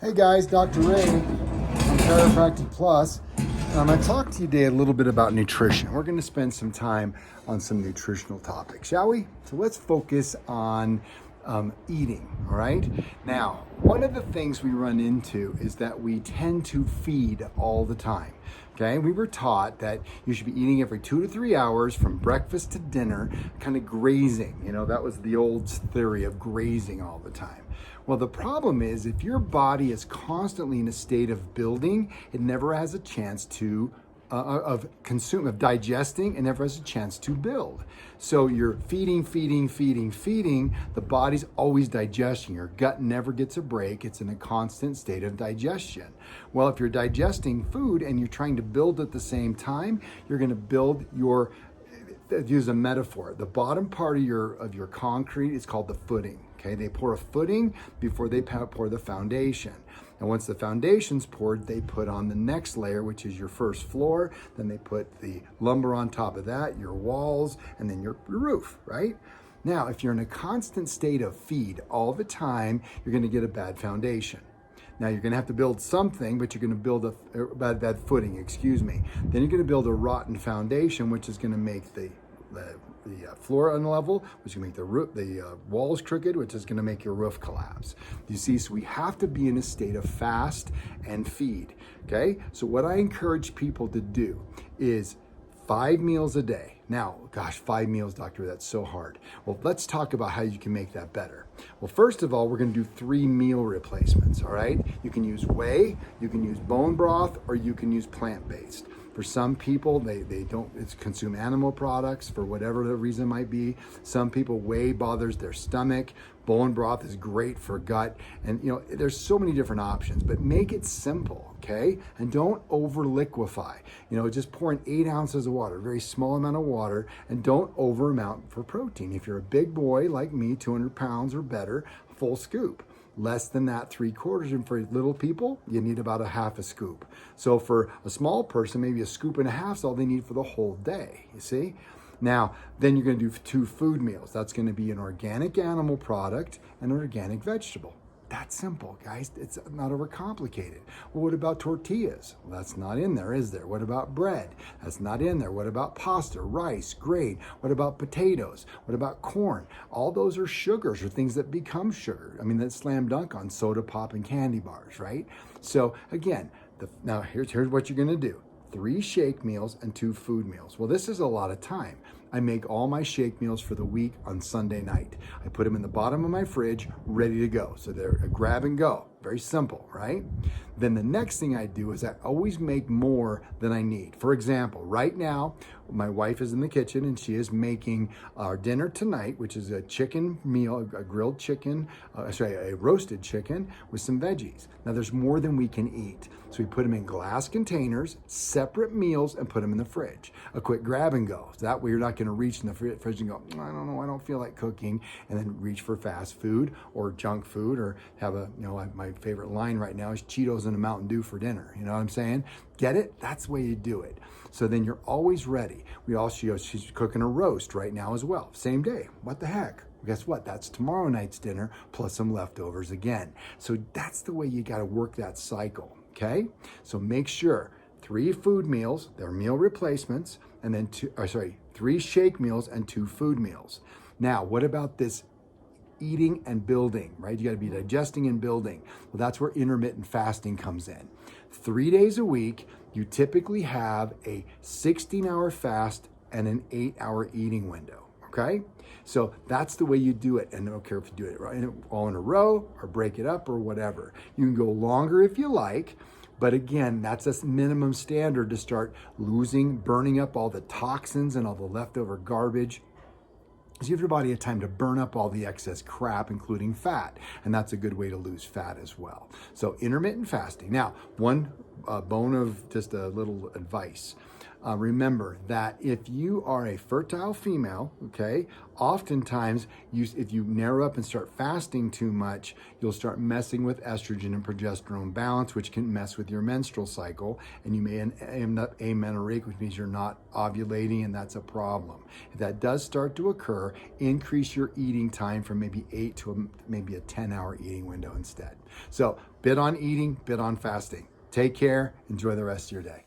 Hey guys, Dr. Ray from Chiropractic Plus. I'm going to talk to you today a little bit about nutrition. We're going to spend some time on some nutritional topics, shall we? So let's focus on eating, all right? Now, one of the things we run into is that we tend to feed all the time. Okay, we were taught that you should be eating every 2 to 3 hours from breakfast to dinner, kind of grazing. That was the old theory of grazing all the time. Well, the problem is if your body is constantly in a state of building, it never has a chance to of digesting, and never has a chance to build. So you're feeding. The body's always digesting. Your gut never gets a break. It's in a constant state of digestion. Well, if you're digesting food and you're trying to build at the same time, you're going to build your, use a metaphor, the bottom part of your concrete is called the footing. Okay, they pour a footing before they pour the foundation. And once the foundation's poured, they put on the next layer, which is your first floor. Then they put the lumber on top of that, your walls, and then your roof, right? Now, if you're in a constant state of feed all the time, you're going to get a bad foundation. Now you're going to have to build something, but you're going to build a bad footing, excuse me. Then you're going to build a rotten foundation, which is going to make the floor unlevel, which is going to make the walls crooked, which is going to make your roof collapse. You see, so we have to be in a state of fast and feed. Okay, so what I encourage people to do is 5 meals a day. Now, gosh, 5 meals, doctor, that's so hard. Well, let's talk about how you can make that better. Well, first of all, we're going to do 3 meal replacements, all right? You can use whey, you can use bone broth, or you can use plant-based. For some people, they don't consume animal products for whatever the reason might be. Some people, whey bothers their stomach. Bone broth is great for gut. And there's so many different options, but make it simple, okay? And don't over liquefy. Just pour in 8 ounces of water, a very small amount of water, and don't over amount for protein. If you're a big boy like me, 200 pounds or better, full scoop. Less than that, 3/4. And for little people, you need about a half a scoop. So for a small person, maybe a scoop and a half is all they need for the whole day, you see? Now, then you're going to do 2 food meals. That's going to be an organic animal product and an organic vegetable. That's simple, guys. It's not overcomplicated. Well, what about tortillas? Well, that's not in there, is there? What about bread? That's not in there. What about pasta, rice, grain? What about potatoes? What about corn? All those are sugars, or things that become sugar. I mean, that's slam dunk on soda pop and candy bars, right? So again, now here's what you're going to do. 3 shake meals and 2 food meals. Well, this is a lot of time. I make all my shake meals for the week on Sunday night. I put them in the bottom of my fridge, ready to go. So they're a grab and go. Very simple, right? Then the next thing I do is I always make more than I need. For example, right now, my wife is in the kitchen and she is making our dinner tonight, which is a chicken meal, a grilled chicken, a roasted chicken with some veggies. Now there's more than we can eat. So we put them in glass containers, separate meals, and put them in the fridge. A quick grab and go. So that way you're not going to reach in the fridge and go, I don't know, I don't feel like cooking, and then reach for fast food or junk food, or have my favorite line right now is Cheetos and a Mountain Dew for dinner. You know what I'm saying? Get it? That's the way you do it. So then you're always ready. She's cooking a roast right now as well. Same day. What the heck? Guess what? That's tomorrow night's dinner plus some leftovers again. So that's the way you got to work that cycle. Okay? So make sure 3 food meals, they're meal replacements, and then 3 shake meals and 2 food meals. Now, what about this eating and building, right? You got to be digesting and building. Well, that's where intermittent fasting comes in. 3 days a week, you typically have a 16-hour fast and an 8-hour eating window, okay? So that's the way you do it. And I don't care if you do it all in a row or break it up or whatever. You can go longer if you like, but again, that's a minimum standard to start burning up all the toxins and all the leftover garbage. So give your body a time to burn up all the excess crap, including fat. And that's a good way to lose fat as well. So intermittent fasting. Now, one bone of just a little advice. Remember that if you are a fertile female, okay, oftentimes if you narrow up and start fasting too much, you'll start messing with estrogen and progesterone balance, which can mess with your menstrual cycle, and you may end up amenorrheic, which means you're not ovulating, and that's a problem. If that does start to occur, increase your eating time from maybe 8 to maybe a 10-hour eating window instead. So bit on eating, bit on fasting. Take care. Enjoy the rest of your day.